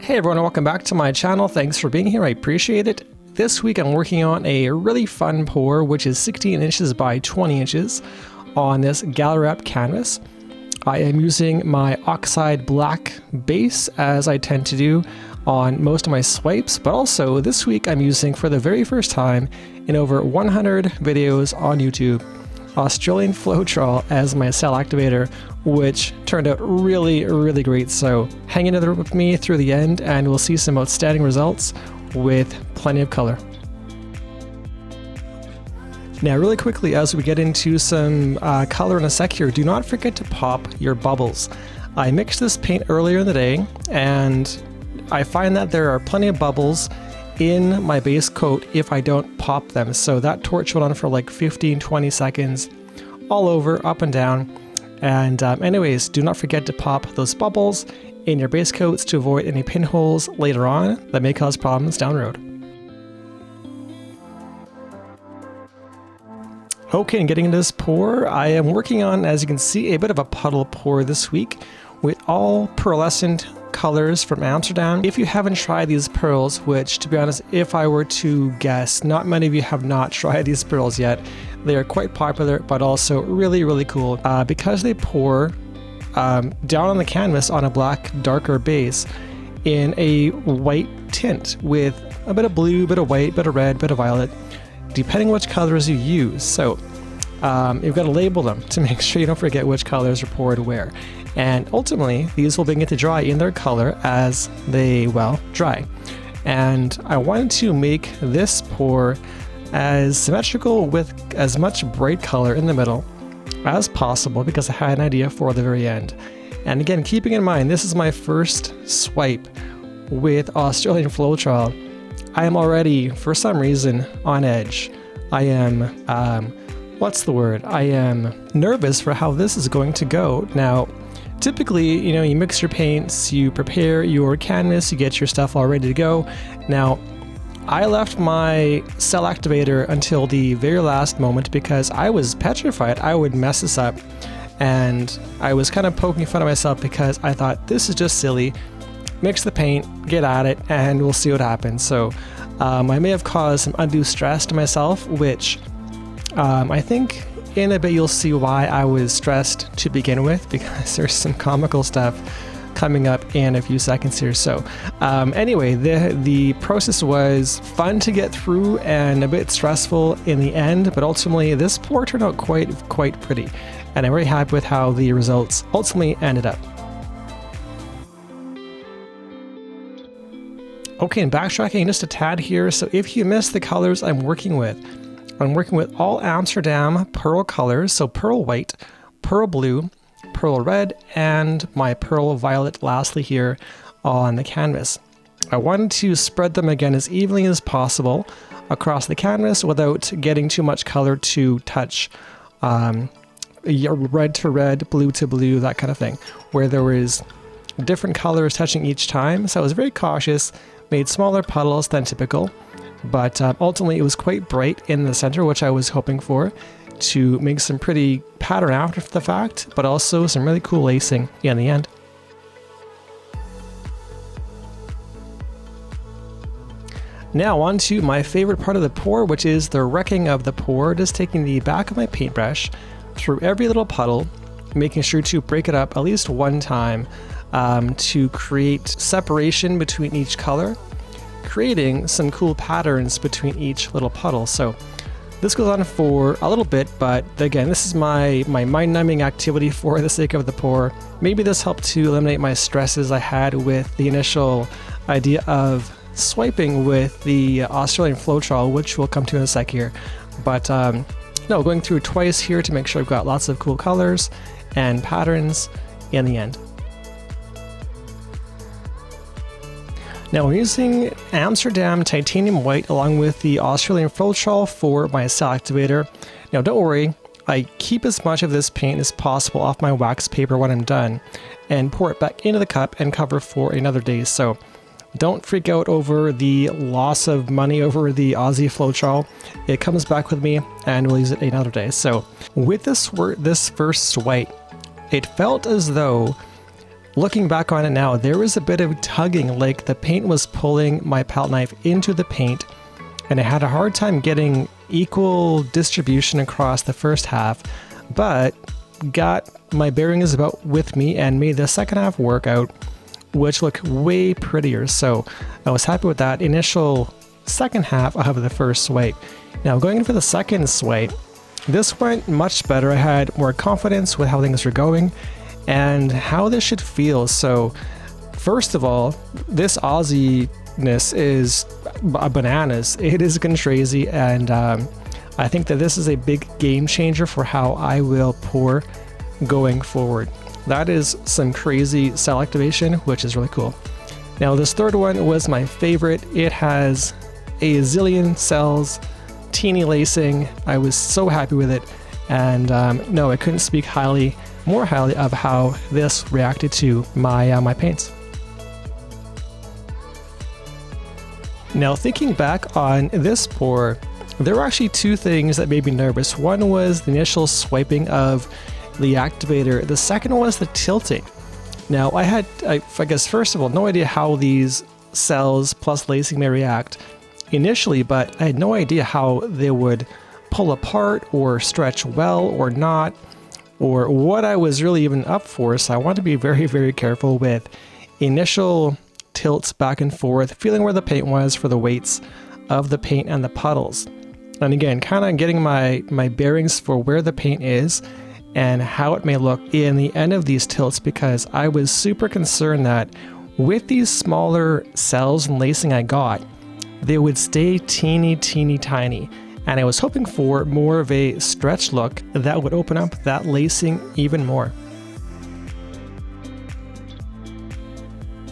Hey everyone, welcome back to my channel. Thanks for being here, I appreciate it. This week I'm working on a really fun pour, which is 16 inches by 20 inches on this Gallery Wrap canvas. I am using my oxide black base, as I tend to do on most of my swipes, but also this week I'm using, for the very first time in over 100 videos on YouTube, Australian Floetrol as my cell activator, which turned out really great. So hang in there with me through the end and we'll see some outstanding results with plenty of color. Now really quickly, as we get into some color in a sec here, do not forget to pop your bubbles. I mixed this paint earlier in the day and I find that there are plenty of bubbles in my base coat if I don't pop them. So that torch went on for like 15-20 seconds all over, up and down. And anyways, do not forget to pop those bubbles in your base coats to avoid any pinholes later on that may cause problems down the road. Okay, and getting into this pour, I am working on, as you can see, a bit of a puddle pour this week with all pearlescent colors from Amsterdam. If you haven't tried these pearls, which to be honest, if I were to guess, not many of you have not tried these pearls yet. They are quite popular, but also really cool because they pour down on the canvas on a black, darker base in a white tint with a bit of blue, bit of white, bit of red, bit of violet, depending which colors you use. So you've got to label them to make sure you don't forget which colors are poured where. And ultimately, these will begin to dry in their color as they, well, dry. And I wanted to make this pour as symmetrical with as much bright color in the middle as possible because I had an idea for the very end. And again, keeping in mind, this is my first swipe with Australian Floetrol. I am already, for some reason, on edge. I am, what's the word? I am nervous for how this is going to go. Now, typically, you know, you mix your paints, you prepare your canvas, you get your stuff all ready to go. Now, I left my cell activator until the very last moment because I was petrified I would mess this up. And I was kind of poking fun of myself because I thought, this is just silly. Mix the paint, get at it, and we'll see what happens. So I may have caused some undue stress to myself, which I think in a bit you'll see why I was stressed to begin with, because there's some comical stuff coming up in a few seconds here. So anyway, the process was fun to get through and a bit stressful in the end, but ultimately this pour turned out quite pretty, and I'm very happy with how the results ultimately ended up. Okay, and backtracking just a tad here. So if you missed the colors I'm working with all Amsterdam pearl colors, so pearl white, pearl blue, pearl red, and my pearl violet lastly here on the canvas. I wanted to spread them again as evenly as possible across the canvas without getting too much color to touch red to red, blue to blue, that kind of thing, where there was different colors touching each time. So I was very cautious, made smaller puddles than typical, but ultimately it was quite bright in the center, which I was hoping for, to make some pretty pattern after the fact, but also some really cool lacing in the end. Now on to my favorite part of the pour, which is the wrecking of the pour. Just taking the back of my paintbrush through every little puddle, making sure to break it up at least one time to create separation between each color, creating some cool patterns between each little puddle. So this goes on for a little bit, but again, this is my mind-numbing activity for the sake of the pour. Maybe this helped to eliminate my stresses I had with the initial idea of swiping with the Australian Floetrol, which we'll come to in a sec here. But no, going through twice here to make sure I've got lots of cool colors and patterns in the end. Now I'm using Amsterdam titanium white along with the Australian Floetrol for my cell activator. Now don't worry, I keep as much of this paint as possible off my wax paper when I'm done and pour it back into the cup and cover for another day. So don't freak out over the loss of money over the Aussie Floetrol. It comes back with me and we'll use it another day. So with this first swipe, it felt as though Looking back on it now, there was a bit of tugging, like the paint was pulling my palette knife into the paint, and I had a hard time getting equal distribution across the first half, but got my bearings about with me and made the second half work out, which looked way prettier. So I was happy with that initial second half of the first swipe. Now going in for the second swipe, this went much better. I had more confidence with how things were going and how this should feel. So first of all, this Aussie-ness is bananas. It is crazy, and I think that this is a big game changer for how I will pour going forward. That is some crazy cell activation, which is really cool. Now this third one was my favorite. It has a zillion cells, teeny lacing. I was so happy with it, and no, I couldn't speak more highly of how this reacted to my my paints. Now thinking back on this pour, there were actually two things that made me nervous. One was the initial swiping of the activator. The second was the tilting. Now I guess first of all, no idea how these cells plus lacing may react initially, but I had no idea how they would pull apart or stretch well or not, or what I was really even up for. So I want to be very, very careful with initial tilts back and forth, feeling where the paint was for the weights of the paint and the puddles. And again, kind of getting my bearings for where the paint is and how it may look in the end of these tilts, because I was super concerned that with these smaller cells and lacing I got, they would stay teeny tiny. And I was hoping for more of a stretch look that would open up that lacing even more.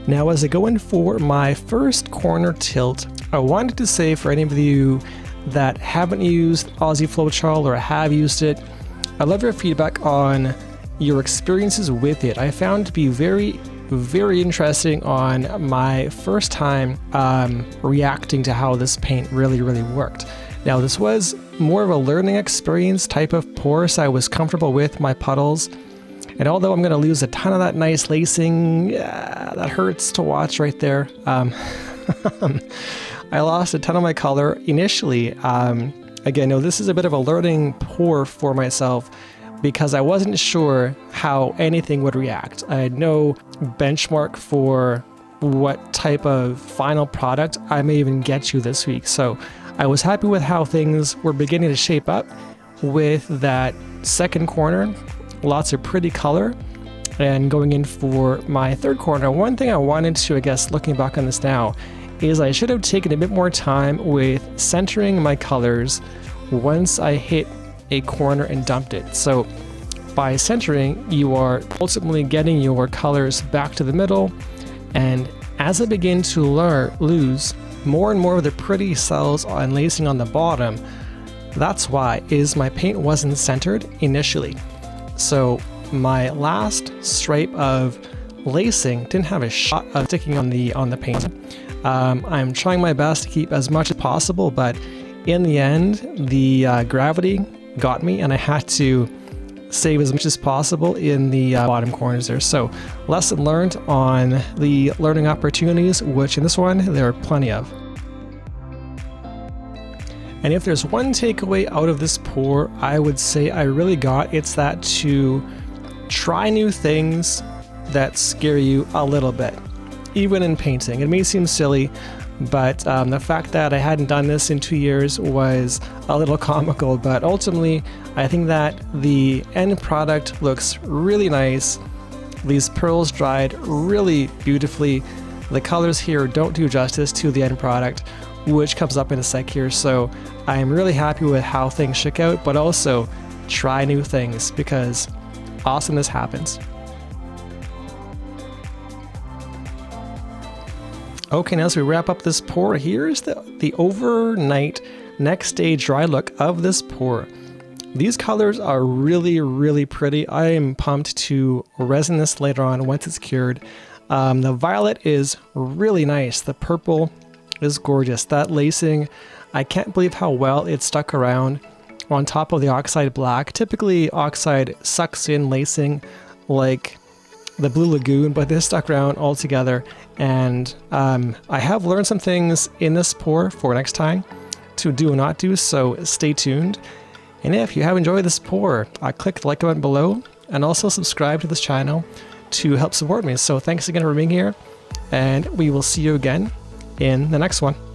Now as I go in for my first corner tilt, I wanted to say for any of you that haven't used Aussie Floetrol or have used it, I love your feedback on your experiences with it. I found to be very, very interesting on my first time reacting to how this paint really worked. Now this was more of a learning experience type of pour, so I was comfortable with my puddles. And although I'm going to lose a ton of that nice lacing, that hurts to watch right there. I lost a ton of my color initially. Again, no, this is a bit of a learning pour for myself because I wasn't sure how anything would react. I had no benchmark for what type of final product I may even get to this week. So I was happy with how things were beginning to shape up with that second corner. Lots of pretty color. And going in for my third corner, one thing I wanted to, I guess, looking back on this now, is I should have taken a bit more time with centering my colors once I hit a corner and dumped it. So by centering, you are ultimately getting your colors back to the middle. And as I begin to lose more and more of the pretty cells and lacing on the bottom, that's why is my paint wasn't centered initially. So my last stripe of lacing didn't have a shot of sticking on the paint. I'm trying my best to keep as much as possible, but in the end, the gravity got me and I had to save as much as possible in the bottom corners there. So lesson learned on the learning opportunities, which in this one, there are plenty of. And if there's one takeaway out of this pour, I would say I really got, it's that to try new things that scare you a little bit, even in painting. It may seem silly, but the fact that I hadn't done this in 2 years was a little comical, but ultimately I think that the end product looks really nice. These pearls dried really beautifully. The colors here don't do justice to the end product, which comes up in a sec here. So I'm really happy with how things shook out, but also try new things because awesomeness happens. Okay, now as we wrap up this pour, here's the overnight next day dry look of this pour. These colors are really pretty. I am pumped to resin this later on once it's cured. The violet is really nice. The purple is gorgeous. That lacing, I can't believe how well it stuck around on top of the oxide black. Typically, oxide sucks in lacing like the Blue Lagoon, but this stuck around all together. And I have learned some things in this pour for next time to do and not do, so stay tuned. And if you have enjoyed this pour, click the like button below and also subscribe to this channel to help support me. So thanks again for being here, and we will see you again in the next one.